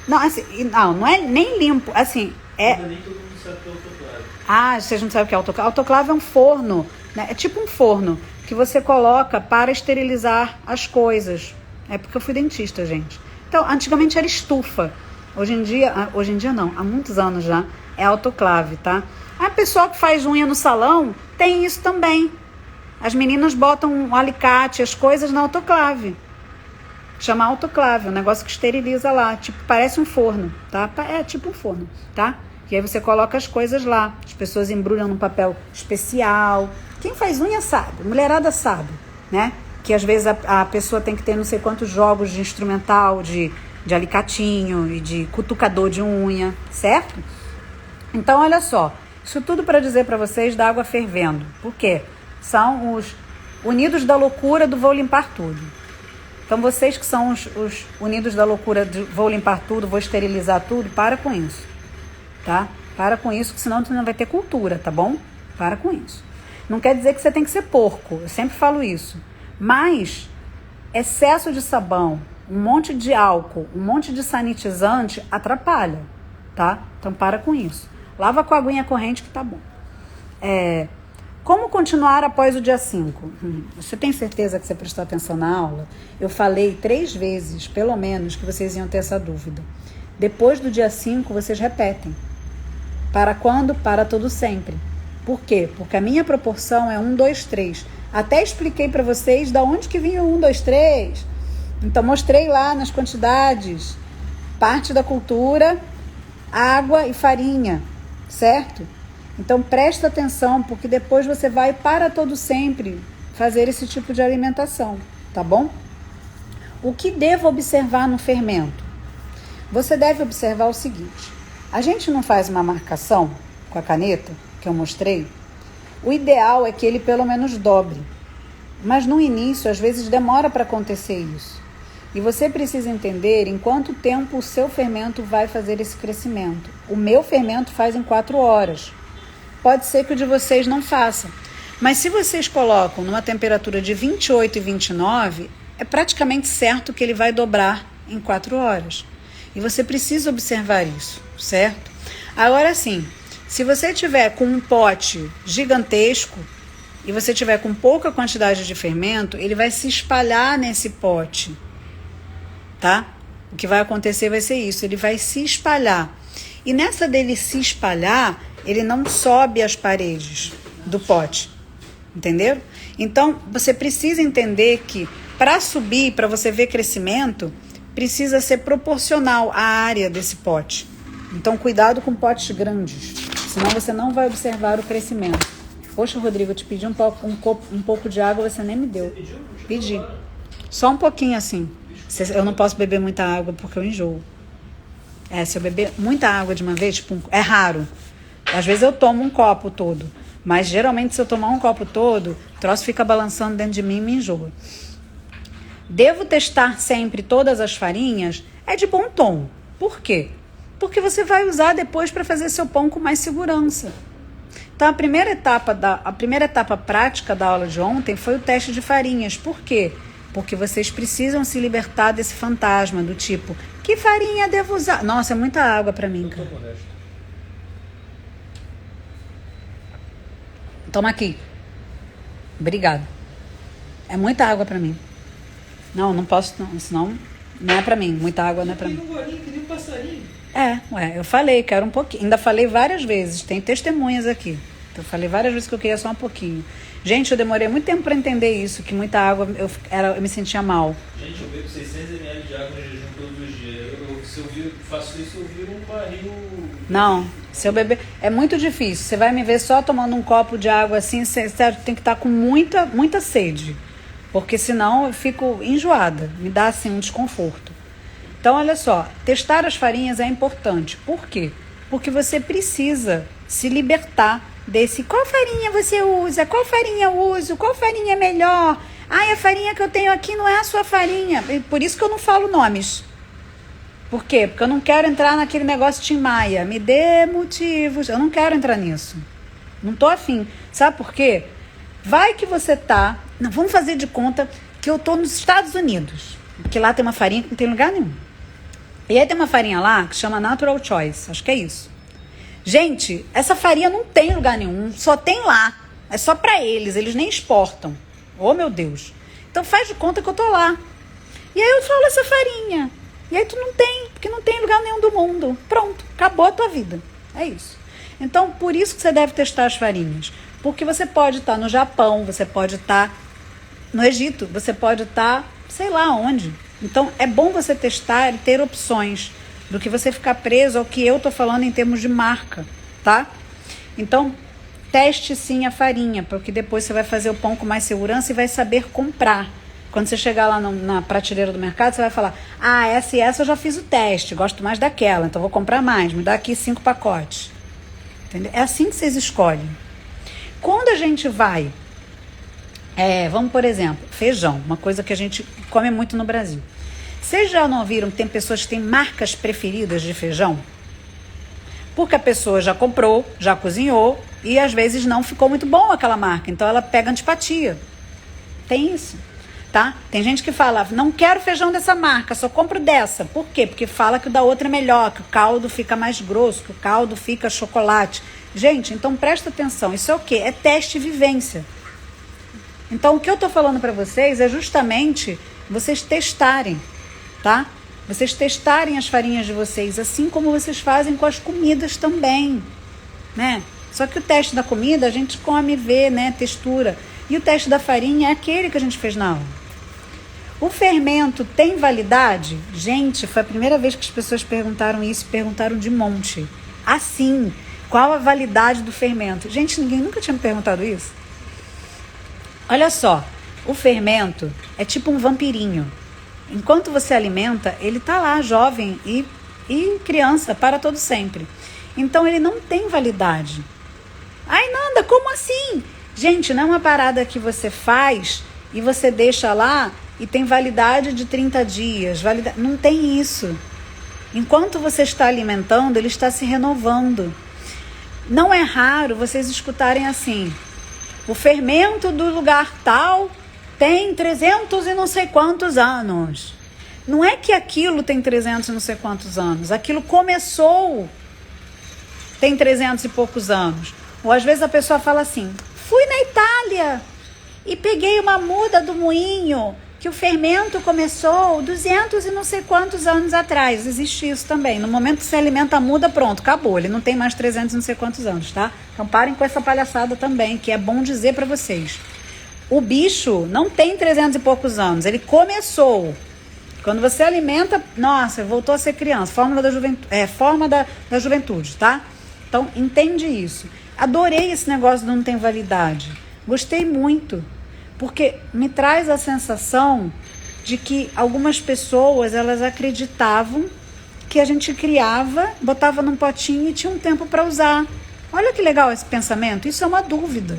Não, assim, não é nem limpo. Assim, Nem todo mundo sabe o que é autoclave. Vocês não sabem o que é autoclave? Autoclave é um forno, né? É tipo um forno que você coloca para esterilizar as coisas. É porque eu fui dentista, gente. Então, antigamente era estufa. Hoje em dia não, há muitos anos já, é autoclave, tá? A pessoa que faz unha no salão tem isso também. As meninas botam um alicate, as coisas na autoclave. Chama autoclave, um negócio que esteriliza lá. Tipo, parece um forno, tá? É tipo um forno, tá? E aí você coloca as coisas lá. As pessoas embrulham num papel especial. Quem faz unha sabe, mulherada sabe, né? Que às vezes a pessoa tem que ter não sei quantos jogos de instrumental, de alicatinho e de cutucador de unha, certo? Então, olha só. Isso tudo para dizer para vocês da água fervendo. Por quê? São os unidos da loucura do vou limpar tudo. Então, vocês que são os unidos da loucura de vou limpar tudo, vou esterilizar tudo, para com isso, tá? Para com isso, que senão você não vai ter cultura, tá bom? Para com isso. Não quer dizer que você tem que ser porco, eu sempre falo isso. Mas excesso de sabão, um monte de álcool, um monte de sanitizante atrapalha, tá? Então, para com isso. Lava com a aguinha corrente que tá bom. Como continuar após o dia 5? Você tem certeza que você prestou atenção na aula? Eu falei 3 vezes, pelo menos, que vocês iam ter essa dúvida. Depois do dia 5, vocês repetem. Para quando? Para todo sempre. Por quê? Porque a minha proporção é 1, 2, 3. Até expliquei para vocês da onde que vinha o 1, 2, 3. Então, mostrei lá nas quantidades. Parte da cultura, água e farinha, certo? Então, presta atenção, porque depois você vai para todo sempre fazer esse tipo de alimentação, tá bom? O que devo observar no fermento? Você deve observar o seguinte. A gente não faz uma marcação com a caneta, que eu mostrei. O ideal é que ele pelo menos dobre. Mas no início, às vezes, demora para acontecer isso. E você precisa entender em quanto tempo o seu fermento vai fazer esse crescimento. O meu fermento faz em 4 horas. Pode ser que o de vocês não faça. Mas se vocês colocam numa temperatura de 28 e 29, é praticamente certo que ele vai dobrar em 4 horas. E você precisa observar isso, certo? Agora sim, se você tiver com um pote gigantesco e você tiver com pouca quantidade de fermento, ele vai se espalhar nesse pote. tá? O que vai acontecer vai ser isso, ele vai se espalhar. E nessa dele se espalhar, ele não sobe as paredes do pote, entenderam? Então, você precisa entender que para subir, para você ver crescimento, precisa ser proporcional à área desse pote. Então, cuidado com potes grandes, senão você não vai observar o crescimento. Poxa, Rodrigo, eu te pedi um pouco de água, você nem me deu. Pedi. Só um pouquinho assim. Eu não posso beber muita água porque eu enjoo. Se eu beber muita água de uma vez, tipo, é raro. Às vezes eu tomo um copo todo. Mas geralmente se eu tomar um copo todo, o troço fica balançando dentro de mim e me enjoa. Devo testar sempre todas as farinhas? É de bom tom. Por quê? Porque você vai usar depois para fazer seu pão com mais segurança. Então a primeira etapa prática da aula de ontem foi o teste de farinhas. Por quê? Porque vocês precisam se libertar desse fantasma do tipo, que farinha devo usar? Nossa, é muita água para mim, cara. Toma aqui. Obrigada. É muita água para mim. Não posso, não, senão não é para mim. Muita água não é para mim. Eu falei, quero um pouquinho. Ainda falei várias vezes, tem testemunhas aqui. Eu falei várias vezes que eu queria só um pouquinho. Gente, eu demorei muito tempo para entender isso, que muita água, eu me sentia mal. Gente, eu bebo 600 ml de água no jejum todos os dias. Se eu faço isso, eu viro um barril... Não, se eu beber... É muito difícil. Você vai me ver só tomando um copo de água assim, você tem que estar com muita sede. Porque senão eu fico enjoada. Me dá assim um desconforto. Então, olha só. Testar as farinhas é importante. Por quê? Porque você precisa se libertar desse... Qual farinha você usa? Qual farinha eu uso? Qual farinha é melhor? A farinha que eu tenho aqui não é a sua farinha. Por isso que eu não falo nomes. Por quê? Porque eu não quero entrar naquele negócio Tim Maia. Me dê motivos. Eu não quero entrar nisso. Não tô afim. Sabe por quê? Vai que você tá... Não, vamos fazer de conta que eu tô nos Estados Unidos. Porque lá tem uma farinha que não tem lugar nenhum. E aí tem uma farinha lá que chama Natural Choice. Acho que é isso. Gente, essa farinha não tem lugar nenhum. Só tem lá. É só pra eles. Eles nem exportam. Oh, meu Deus. Então faz de conta que eu tô lá. E aí eu falo essa farinha. E aí tu não tem, porque não tem lugar nenhum do mundo. Pronto, acabou a tua vida. É isso. Então, por isso que você deve testar as farinhas. Porque você pode estar no Japão, você pode estar no Egito, você pode estar, sei lá onde. Então, é bom você testar e ter opções do que você ficar preso ao que eu tô falando em termos de marca, tá? Então, teste sim a farinha, porque depois você vai fazer o pão com mais segurança e vai saber comprar. Quando você chegar lá na prateleira do mercado, você vai falar, essa e essa eu já fiz o teste, gosto mais daquela, então vou comprar mais, me dá aqui 5 pacotes. Entendeu? É assim que vocês escolhem. Quando a gente vai, vamos por exemplo, feijão, uma coisa que a gente come muito no Brasil. Vocês já não viram que tem pessoas que têm marcas preferidas de feijão? Porque a pessoa já comprou, já cozinhou e às vezes não ficou muito bom aquela marca, então ela pega antipatia. Tem isso. Tá? Tem gente que fala, não quero feijão dessa marca, só compro dessa. Por quê? Porque fala que o da outra é melhor, que o caldo fica mais grosso, que o caldo fica chocolate. Gente, então presta atenção, isso é o quê? É teste e vivência. Então o que eu tô falando para vocês é justamente vocês testarem, tá? Vocês testarem as farinhas de vocês, assim como vocês fazem com as comidas também, né? Só que o teste da comida a gente come e vê, né, textura. E o teste da farinha é aquele que a gente fez na aula. O fermento tem validade? Gente, foi a primeira vez que as pessoas perguntaram isso, perguntaram de monte. Assim, qual a validade do fermento? Gente, ninguém nunca tinha me perguntado isso. Olha só, o fermento é tipo um vampirinho. Enquanto você alimenta, ele tá lá, jovem e criança, para todo sempre. Então, ele não tem validade. Nanda, como assim? Gente, não é uma parada que você faz e você deixa lá e tem validade de 30 dias. Não tem isso. Enquanto você está alimentando, ele está se renovando. Não é raro vocês escutarem assim, o fermento do lugar tal tem 300 e não sei quantos anos. Não é que aquilo tem 300 e não sei quantos anos. Aquilo começou, tem 300 e poucos anos. Ou às vezes a pessoa fala assim, fui na Itália e peguei uma muda do moinho que o fermento começou 200 e não sei quantos anos atrás. Existe isso também. No momento que se alimenta, muda, pronto, acabou. Ele não tem mais 300 e não sei quantos anos, tá? Então parem com essa palhaçada também, que é bom dizer para vocês. O bicho não tem 300 e poucos anos. Ele começou. Quando você alimenta, nossa, voltou a ser criança. Forma da juventude, tá? Então, entende isso. Adorei esse negócio de não tem validade. Gostei muito. Porque me traz a sensação de que algumas pessoas, elas acreditavam que a gente criava, botava num potinho e tinha um tempo para usar. Olha que legal esse pensamento. Isso é uma dúvida.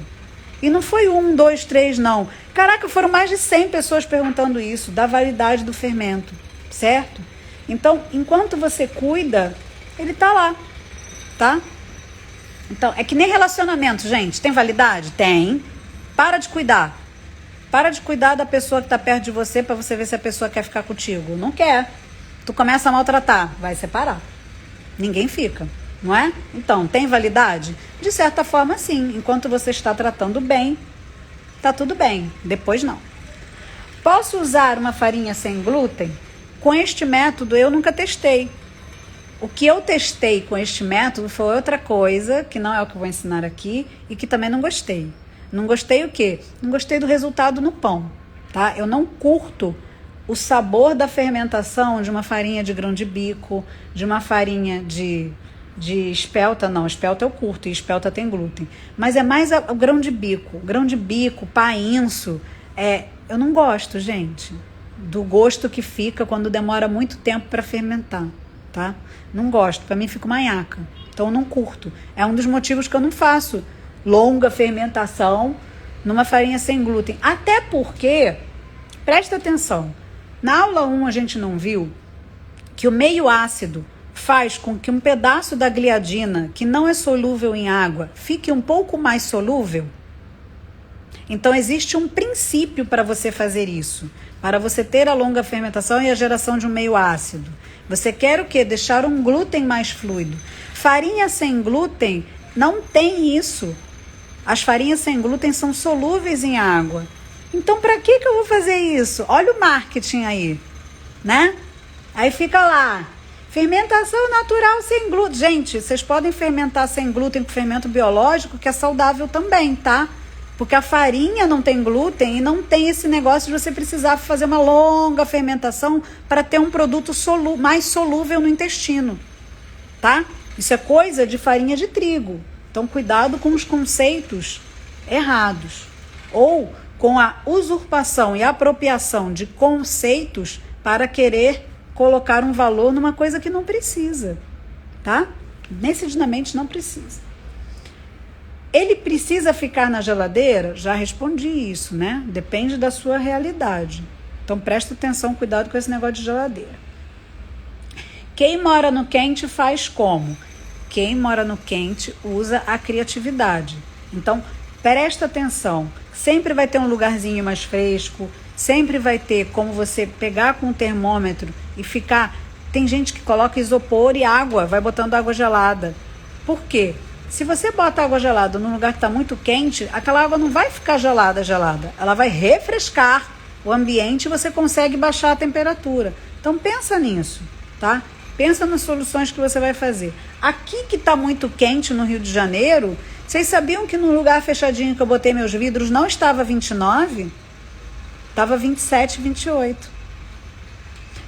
E não foi 1, 2, 3, não. Caraca, foram mais de 100 pessoas perguntando isso, da validade do fermento, certo? Então, enquanto você cuida, ele tá lá, tá? Então, é que nem relacionamento, gente. Tem validade? Tem. Para de cuidar. Para de cuidar da pessoa que está perto de você para você ver se a pessoa quer ficar contigo. Não quer. Tu começa a maltratar, vai separar. Ninguém fica, não é? Então, tem validade? De certa forma, sim. Enquanto você está tratando bem, tá tudo bem. Depois, não. Posso usar uma farinha sem glúten? Com este método, eu nunca testei. O que eu testei com este método foi outra coisa, que não é o que eu vou ensinar aqui, e que também não gostei. Não gostei o quê? Não gostei do resultado no pão, tá? Eu não curto o sabor da fermentação de uma farinha de grão de bico, de uma farinha de espelta. Não, espelta eu curto, e espelta tem glúten. Mas é mais o grão de bico. Grão de bico, painço, eu não gosto, gente, do gosto que fica quando demora muito tempo para fermentar, tá? Não gosto, para mim fica uma nhaca. Então eu não curto. É um dos motivos que eu não faço longa fermentação numa farinha sem glúten. Até porque, presta atenção, na aula 1 a gente não viu que o meio ácido faz com que um pedaço da gliadina, que não é solúvel em água, fique um pouco mais solúvel? Então existe um princípio para você fazer isso, para você ter a longa fermentação e a geração de um meio ácido. Você quer o quê? Deixar um glúten mais fluido. Farinha sem glúten não tem isso. As farinhas sem glúten são solúveis em água. Então, para que eu vou fazer isso? Olha o marketing aí, né? Aí fica lá, fermentação natural sem glúten. Gente, vocês podem fermentar sem glúten com fermento biológico, que é saudável também, tá? Porque a farinha não tem glúten e não tem esse negócio de você precisar fazer uma longa fermentação para ter um produto mais solúvel no intestino, tá? Isso é coisa de farinha de trigo. Então, cuidado com os conceitos errados. Ou com a usurpação e apropriação de conceitos para querer colocar um valor numa coisa que não precisa, tá? Decididamente não precisa. Ele precisa ficar na geladeira? Já respondi isso, né? Depende da sua realidade. Então, presta atenção, cuidado com esse negócio de geladeira. Quem mora no quente faz como? Quem mora no quente usa a criatividade. Então, presta atenção. Sempre vai ter um lugarzinho mais fresco. Sempre vai ter como você pegar com o termômetro e ficar... Tem gente que coloca isopor e água, vai botando água gelada. Por quê? Se você bota água gelada num lugar que está muito quente, aquela água não vai ficar gelada. Ela vai refrescar o ambiente e você consegue baixar a temperatura. Então, pensa nisso, tá? Pensa nas soluções que você vai fazer. Aqui que está muito quente no Rio de Janeiro, vocês sabiam que no lugar fechadinho que eu botei meus vidros não estava 29? Estava 27, 28.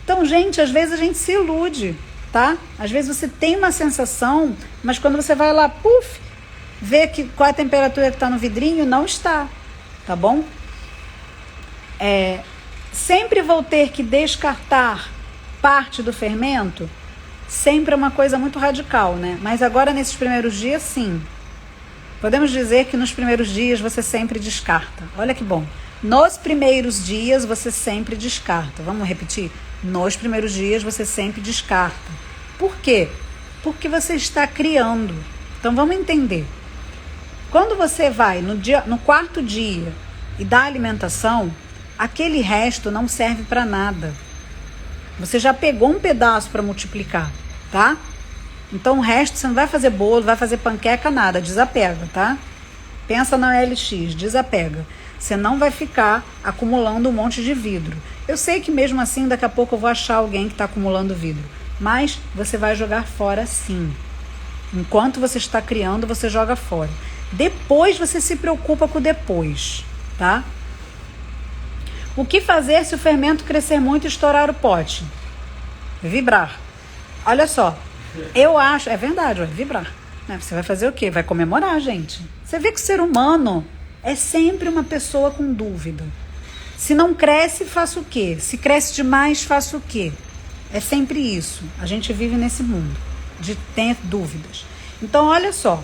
Então, gente, às vezes a gente se ilude, tá? Às vezes você tem uma sensação, mas quando você vai lá, vê qual é a temperatura que está no vidrinho, não está, tá bom? Sempre vou ter que descartar parte do fermento? Sempre é uma coisa muito radical, né? Mas agora, nesses primeiros dias, sim. Podemos dizer que nos primeiros dias você sempre descarta. Olha que bom. Nos primeiros dias você sempre descarta. Vamos repetir? Nos primeiros dias você sempre descarta. Por quê? Porque você está criando. Então vamos entender. Quando você vai no quarto dia e dá alimentação, aquele resto não serve para nada. Você já pegou um pedaço para multiplicar, tá? Então o resto você não vai fazer bolo, vai fazer panqueca, nada. Desapega, tá? Pensa na LX, desapega. Você não vai ficar acumulando um monte de vidro. Eu sei que mesmo assim, daqui a pouco eu vou achar alguém que está acumulando vidro. Mas você vai jogar fora sim. Enquanto você está criando, você joga fora. Depois você se preocupa com o depois, tá? O que fazer se o fermento crescer muito e estourar o pote? Vibrar. Olha só, eu acho... É verdade, vai vibrar. Né? Você vai fazer o quê? Vai comemorar, gente. Você vê que o ser humano é sempre uma pessoa com dúvida. Se não cresce, faça o quê? Se cresce demais, faça o quê? É sempre isso. A gente vive nesse mundo de ter dúvidas. Então, olha só.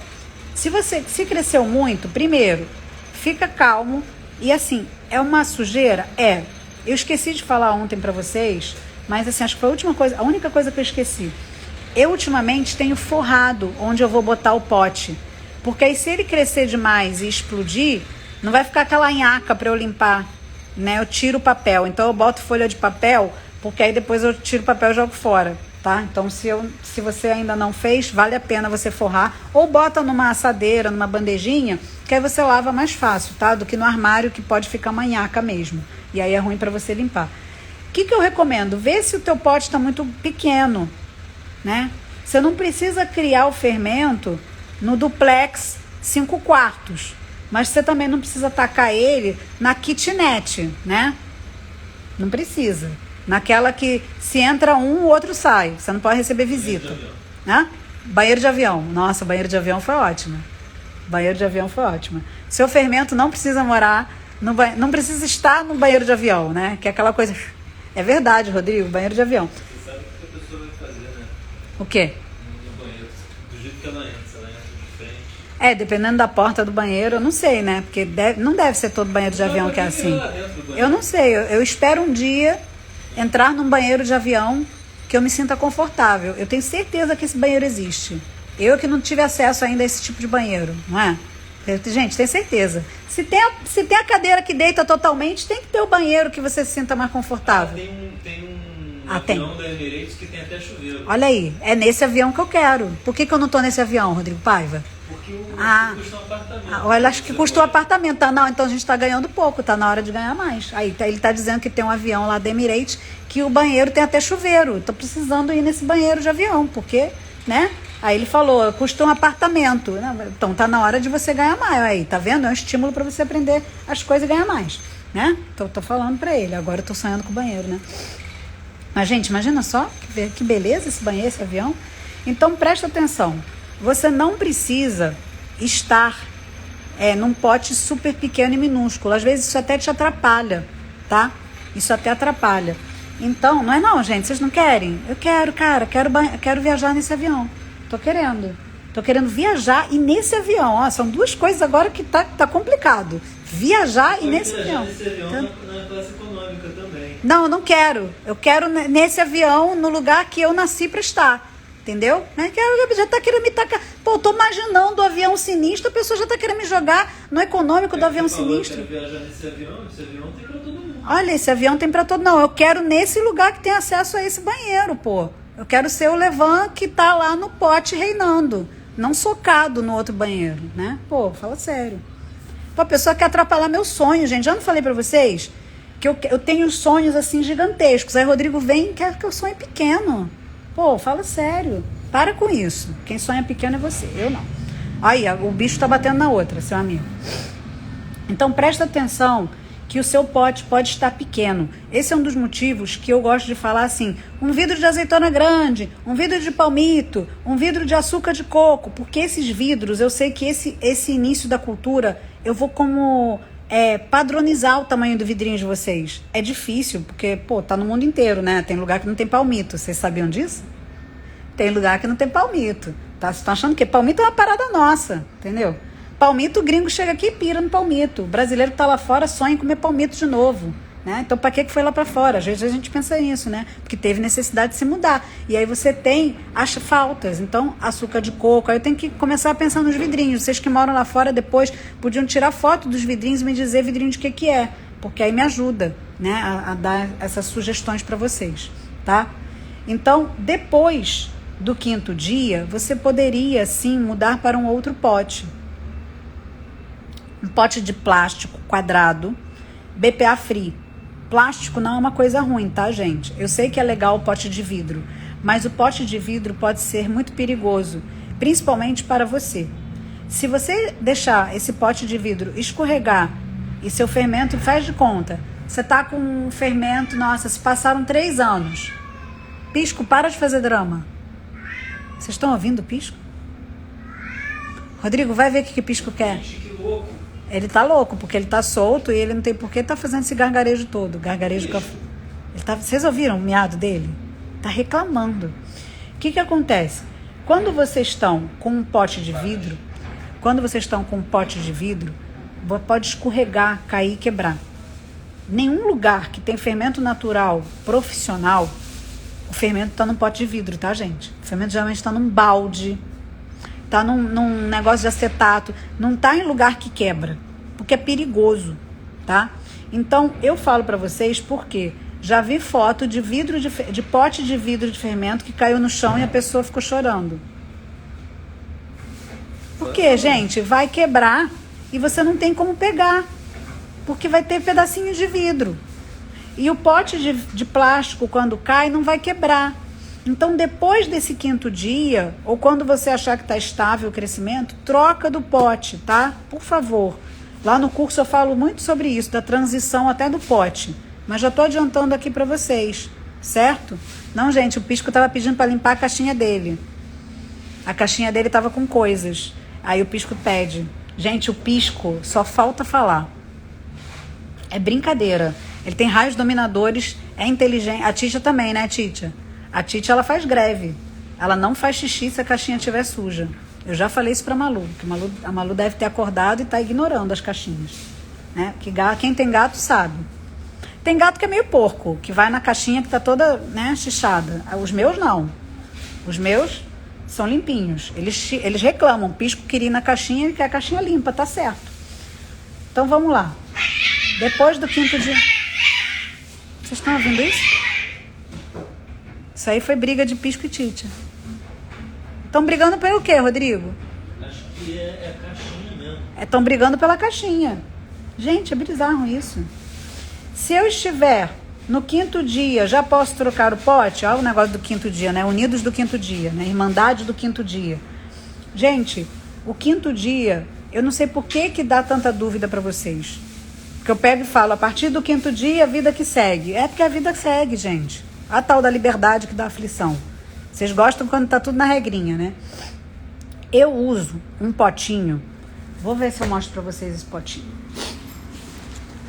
Se cresceu muito, primeiro, fica calmo. E assim, é uma sujeira? É. Eu esqueci de falar ontem pra vocês, mas assim, acho que foi a única coisa que eu esqueci. Eu ultimamente tenho forrado onde eu vou botar o pote. Porque aí se ele crescer demais e explodir, não vai ficar aquela nhaca pra eu limpar, né? Eu tiro o papel. Então eu boto folha de papel, porque aí depois eu tiro o papel e jogo fora, tá? Então se você ainda não fez, vale a pena você forrar. Ou bota numa assadeira, numa bandejinha, que aí você lava mais fácil, tá? Do que no armário, que pode ficar uma nhaca mesmo. E aí é ruim pra você limpar. O que eu recomendo? Vê se o teu pote está muito pequeno, né? Você não precisa criar o fermento no duplex 5 quartos, mas você também não precisa tacar ele na kitnet, né? Não precisa. Naquela que se entra um, o outro sai. Você não pode receber visita. Né? Banheiro de avião. Nossa, banheiro de avião foi ótimo. Banheiro de avião foi ótimo. Seu fermento não precisa morar, não precisa estar no banheiro de avião, né? Que é aquela coisa... É verdade, Rodrigo, banheiro de avião. Você sabe o que a pessoa vai fazer, né? O quê? No banheiro. Do jeito que ela entra. Se ela entra de frente. É, dependendo da porta do banheiro, eu não sei, né? Porque não deve ser todo banheiro de avião que é assim. Eu não sei, eu espero um dia entrar num banheiro de avião que eu me sinta confortável. Eu tenho certeza que esse banheiro existe. Eu que não tive acesso ainda a esse tipo de banheiro, não é? Gente, tenho certeza. Se tem a cadeira que deita totalmente, tem que ter o banheiro que você se sinta mais confortável. Tem um avião tem. Da Emirates que tem até chuveiro. Olha aí, é nesse avião que eu quero. Por que eu não tô nesse avião, Rodrigo Paiva? Porque custa um apartamento. Olha, acho que custa um apartamento. Tá, não, então a gente tá ganhando pouco, tá na hora de ganhar mais. Aí ele tá dizendo que tem um avião lá da Emirates que o banheiro tem até chuveiro. Tô precisando ir nesse banheiro de avião, porque, né? Aí ele falou, custa um apartamento. Então tá na hora de você ganhar mais. Aí, tá vendo? É um estímulo para você aprender as coisas e ganhar mais, né? Então tô falando para ele. Agora eu tô sonhando com o banheiro, né? Mas, gente, imagina só que beleza esse banheiro, esse avião. Então presta atenção. Você não precisa estar num pote super pequeno e minúsculo. Às vezes isso até te atrapalha, tá? Isso até atrapalha. Então, não, gente, vocês não querem? Eu quero, cara, quero viajar nesse avião. Tô querendo viajar e nesse avião. Ó, são duas coisas agora que tá complicado. Viajar e nesse avião. Nesse avião na classe econômica também. Não, eu não quero. Eu quero nesse avião, no lugar que eu nasci pra estar. Entendeu? Já tá querendo me tacar. Pô, eu tô imaginando o avião sinistro, a pessoa já tá querendo me jogar no econômico do avião sinistro. Eu quero viajar nesse avião tem pra todo mundo. Olha, esse avião tem pra todo mundo. Não, eu quero nesse lugar que tem acesso a esse banheiro, pô. Eu quero ser o Levan que tá lá no pote reinando, não socado no outro banheiro, né? Pô, fala sério. Pô, a pessoa quer atrapalhar meu sonho, gente. Já não falei pra vocês que eu tenho sonhos assim gigantescos. Aí Rodrigo vem e quer que eu sonhe pequeno. Pô, fala sério. Para com isso. Quem sonha pequeno é você, eu não. Aí, o bicho tá batendo na outra, seu amigo. Então, presta atenção que o seu pote pode estar pequeno. Esse é um dos motivos que eu gosto de falar assim, um vidro de azeitona grande, um vidro de palmito, um vidro de açúcar de coco, porque esses vidros, eu sei que esse início da cultura, eu vou como padronizar o tamanho do vidrinho de vocês. É difícil, porque, pô, tá no mundo inteiro, né? Tem lugar que não tem palmito, vocês sabiam disso? Tem lugar que não tem palmito, tá? Vocês estão achando que palmito é uma parada nossa, entendeu? Palmito, o gringo chega aqui e pira no palmito. O brasileiro que tá lá fora sonha em comer palmito de novo, né? Então, para que foi lá para fora? Às vezes a gente pensa nisso, né? Porque teve necessidade de se mudar. E aí você acha faltas. Então, açúcar de coco. Aí eu tenho que começar a pensar nos vidrinhos. Vocês que moram lá fora depois podiam tirar foto dos vidrinhos e me dizer vidrinho de que é. Porque aí me ajuda, né? A dar essas sugestões para vocês, tá? Então, depois do 5º dia, você poderia, sim, mudar para um outro pote. Um pote de plástico quadrado, BPA free. Plástico não é uma coisa ruim, tá, gente? Eu sei que é legal o pote de vidro, mas o pote de vidro pode ser muito perigoso, principalmente para você. Se você deixar esse pote de vidro escorregar e seu fermento, faz de conta, você tá com um fermento, nossa, se passaram 3 anos. Pisco, para de fazer drama. Vocês estão ouvindo o Pisco? Rodrigo, vai ver o que Pisco quer. Gente, que louco. Ele tá louco, porque ele tá solto e ele não tem por que tá fazendo esse gargarejo todo. Gargarejo que ele tá, vocês ouviram o miado dele? Tá reclamando. O que acontece? Quando vocês estão com um pote de vidro, pode escorregar, cair e quebrar. Nenhum lugar que tem fermento natural profissional, o fermento tá num pote de vidro, tá, gente? O fermento geralmente está num balde, tá num negócio de acetato, não tá em lugar que quebra, porque é perigoso, tá? Então, eu falo pra vocês porque já vi foto de vidro de pote de vidro de fermento que caiu no chão e a pessoa ficou chorando. Porque, gente, vai quebrar e você não tem como pegar, porque vai ter pedacinhos de vidro. E o pote de plástico, quando cai, não vai quebrar. Então, depois desse 5º dia, ou quando você achar que está estável o crescimento, troca do pote, tá? Por favor. Lá no curso eu falo muito sobre isso, da transição até do pote. Mas já estou adiantando aqui para vocês, certo? Não, gente, o Pisco estava pedindo para limpar a caixinha dele. A caixinha dele estava com coisas. Aí o Pisco pede. Gente, o Pisco só falta falar. É brincadeira. Ele tem raios dominadores, é inteligente. A Titia também, né, Titia? A Titia, ela faz greve. Ela não faz xixi se a caixinha estiver suja. Eu já falei isso pra Malu, que a Malu deve ter acordado e tá ignorando as caixinhas. Né? Que quem tem gato sabe. Tem gato que é meio porco, que vai na caixinha que tá toda, né, xixada. Os meus não. Os meus são limpinhos. Eles reclamam. Pisco queria ir na caixinha e quer a caixinha limpa, tá certo. Então vamos lá. Depois do 5º dia... Vocês estão ouvindo isso? Isso aí foi briga de Pisco e Titia. Estão brigando pelo quê, Rodrigo? Acho que é caixinha mesmo. Estão brigando pela caixinha. Gente, é bizarro isso. Se eu estiver no 5º dia, já posso trocar o pote? Olha o negócio do 5º dia, né? Unidos do 5º dia, né? Irmandade do 5º dia. Gente, o 5º dia, eu não sei por que dá tanta dúvida para vocês. Porque eu pego e falo, a partir do 5º dia, a vida que segue. É porque a vida segue, gente. A tal da liberdade que dá aflição. Vocês gostam quando tá tudo na regrinha, né? Eu uso um potinho. Vou ver se eu mostro pra vocês esse potinho.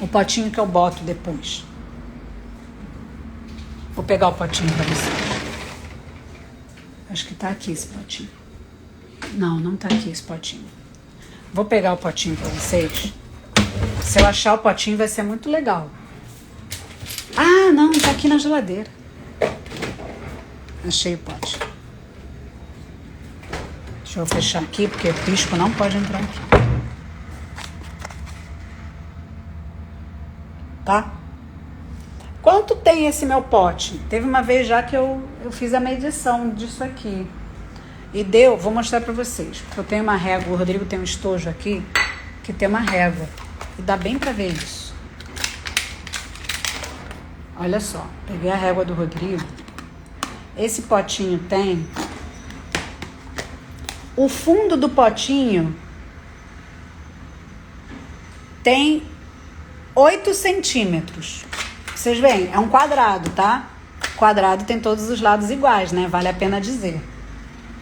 O potinho que eu boto depois. Vou pegar o potinho pra vocês. Acho que tá aqui esse potinho. Não, não tá aqui esse potinho. Vou pegar o potinho pra vocês. Se eu achar o potinho vai ser muito legal. Ah, não, tá aqui na geladeira. Achei o pote. Deixa eu fechar aqui, porque o Pisco não pode entrar aqui. Tá? Quanto tem esse meu pote? Teve uma vez já que eu fiz a medição disso aqui. E deu, vou mostrar pra vocês. Porque eu tenho uma régua, o Rodrigo tem um estojo aqui, que tem uma régua. E dá bem pra ver isso. Olha só, peguei a régua do Rodrigo. Esse potinho tem... O fundo do potinho tem 8 centímetros. Vocês veem? É um quadrado, tá? Quadrado tem todos os lados iguais, né? Vale a pena dizer.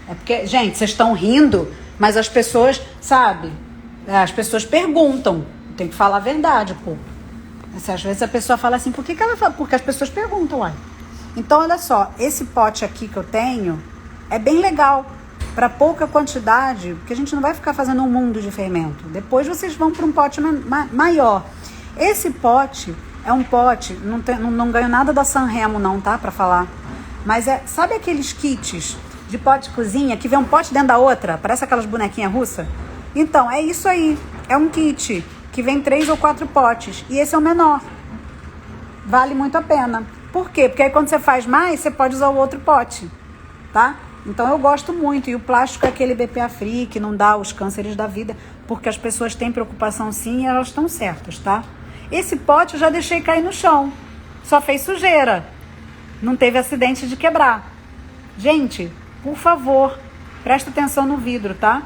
É porque, gente, vocês estão rindo, mas as pessoas, sabe? As pessoas perguntam. Tem que falar a verdade, pô. Às vezes a pessoa fala assim, por que ela fala? Porque as pessoas perguntam, uai. Então, olha só, esse pote aqui que eu tenho é bem legal. Para pouca quantidade, porque a gente não vai ficar fazendo um mundo de fermento. Depois vocês vão para um pote maior. Esse pote é um pote, não ganho nada da Sanremo não, tá? Para falar. Mas sabe aqueles kits de pote de cozinha que vem um pote dentro da outra? Parece aquelas bonequinhas russas? Então, é isso aí. É um kit que vem 3 ou 4 potes. E esse é o menor. Vale muito a pena. Por quê? Porque aí quando você faz mais, você pode usar o outro pote, tá? Então eu gosto muito. E o plástico é aquele BPA free, que não dá os cânceres da vida, porque as pessoas têm preocupação sim e elas estão certas, tá? Esse pote eu já deixei cair no chão. Só fez sujeira. Não teve acidente de quebrar. Gente, por favor, presta atenção no vidro, tá?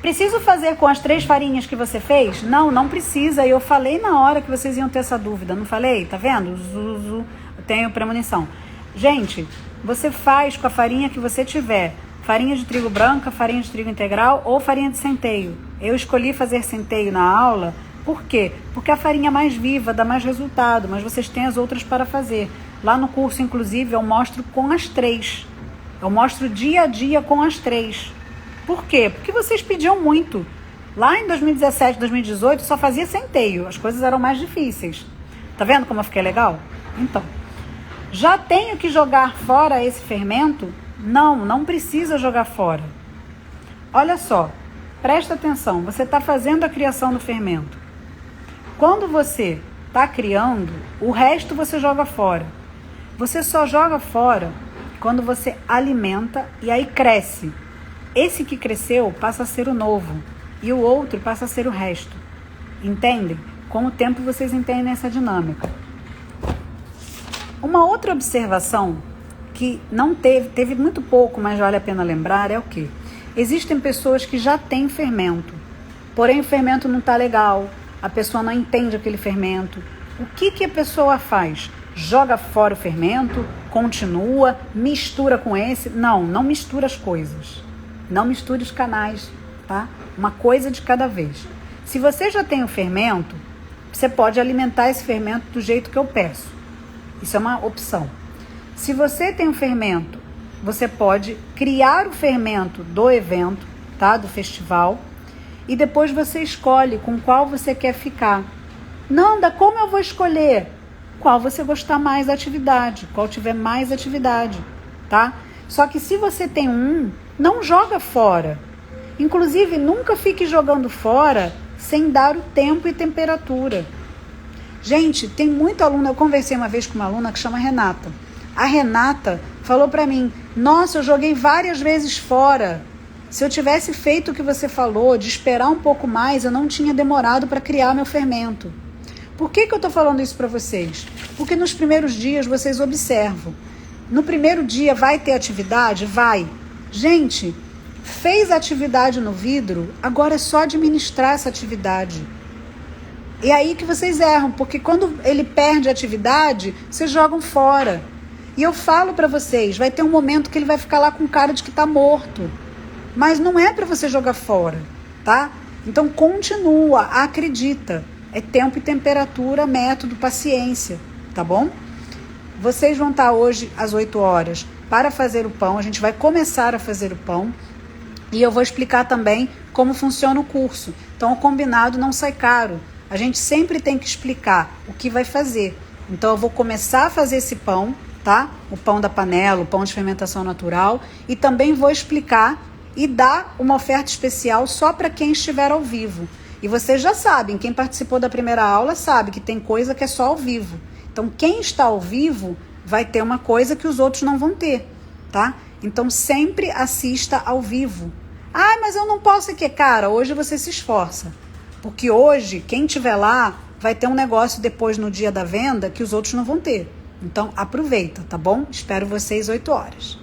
Preciso fazer com as 3 farinhas que você fez? Não, não precisa. Eu falei na hora que vocês iam ter essa dúvida. Não falei? Tá vendo? Eu tenho premonição. Gente, você faz com a farinha que você tiver. Farinha de trigo branca, farinha de trigo integral ou farinha de centeio. Eu escolhi fazer centeio na aula. Por quê? Porque a farinha é mais viva, dá mais resultado, mas vocês têm as outras para fazer. Lá no curso, inclusive, eu mostro com as 3. Eu mostro dia a dia com as 3. Por quê? Porque vocês pediam muito. Lá em 2017, 2018, só fazia centeio. As coisas eram mais difíceis. Tá vendo como eu fiquei legal? Então, já tenho que jogar fora esse fermento? Não, não precisa jogar fora. Olha só, presta atenção. Você está fazendo a criação do fermento. Quando você está criando, o resto você joga fora. Você só joga fora quando você alimenta e aí cresce. Esse que cresceu passa a ser o novo e o outro passa a ser o resto. Entendem? Com o tempo vocês entendem essa dinâmica. Uma outra observação que não teve muito pouco, mas vale a pena lembrar, é o quê? Existem pessoas que já têm fermento, porém o fermento não está legal, a pessoa não entende aquele fermento. O que a pessoa faz? Joga fora o fermento, continua, mistura com esse? Não, não mistura as coisas. Não misture os canais, tá? Uma coisa de cada vez. Se você já tem o fermento, você pode alimentar esse fermento do jeito que eu peço. Isso é uma opção. Se você tem o fermento, você pode criar o fermento do evento, tá? Do festival, e depois você escolhe com qual você quer ficar. Nanda, como eu vou escolher? Qual você gostar mais da atividade, qual tiver mais atividade, tá? Só que se você tem não joga fora. Inclusive, nunca fique jogando fora sem dar o tempo e temperatura. Gente, tem muito aluno, eu conversei uma vez com uma aluna que chama Renata. A Renata falou para mim, nossa, eu joguei várias vezes fora. Se eu tivesse feito o que você falou, de esperar um pouco mais, eu não tinha demorado para criar meu fermento. Por que eu estou falando isso para vocês? Porque nos primeiros dias vocês observam. No primeiro dia vai ter atividade? Vai. Gente, fez atividade no vidro, agora é só administrar essa atividade. E aí que vocês erram, porque quando ele perde a atividade, vocês jogam fora. E eu falo para vocês, vai ter um momento que ele vai ficar lá com cara de que está morto. Mas não é para você jogar fora, tá? Então continua, acredita. É tempo e temperatura, método, paciência, tá bom? Vocês vão estar hoje às 8 horas para fazer o pão. A gente vai começar a fazer o pão. E eu vou explicar também como funciona o curso. Então o combinado não sai caro. A gente sempre tem que explicar o que vai fazer. Então eu vou começar a fazer esse pão, tá? O pão da panela, o pão de fermentação natural. E também vou explicar e dar uma oferta especial só para quem estiver ao vivo. E vocês já sabem, quem participou da primeira aula sabe que tem coisa que é só ao vivo. Então quem está ao vivo vai ter uma coisa que os outros não vão ter, tá? Então sempre assista ao vivo. Ah, mas eu não posso aqui. Cara, hoje você se esforça. Porque hoje, quem estiver lá, vai ter um negócio depois no dia da venda que os outros não vão ter. Então, aproveita, tá bom? Espero vocês 8 horas.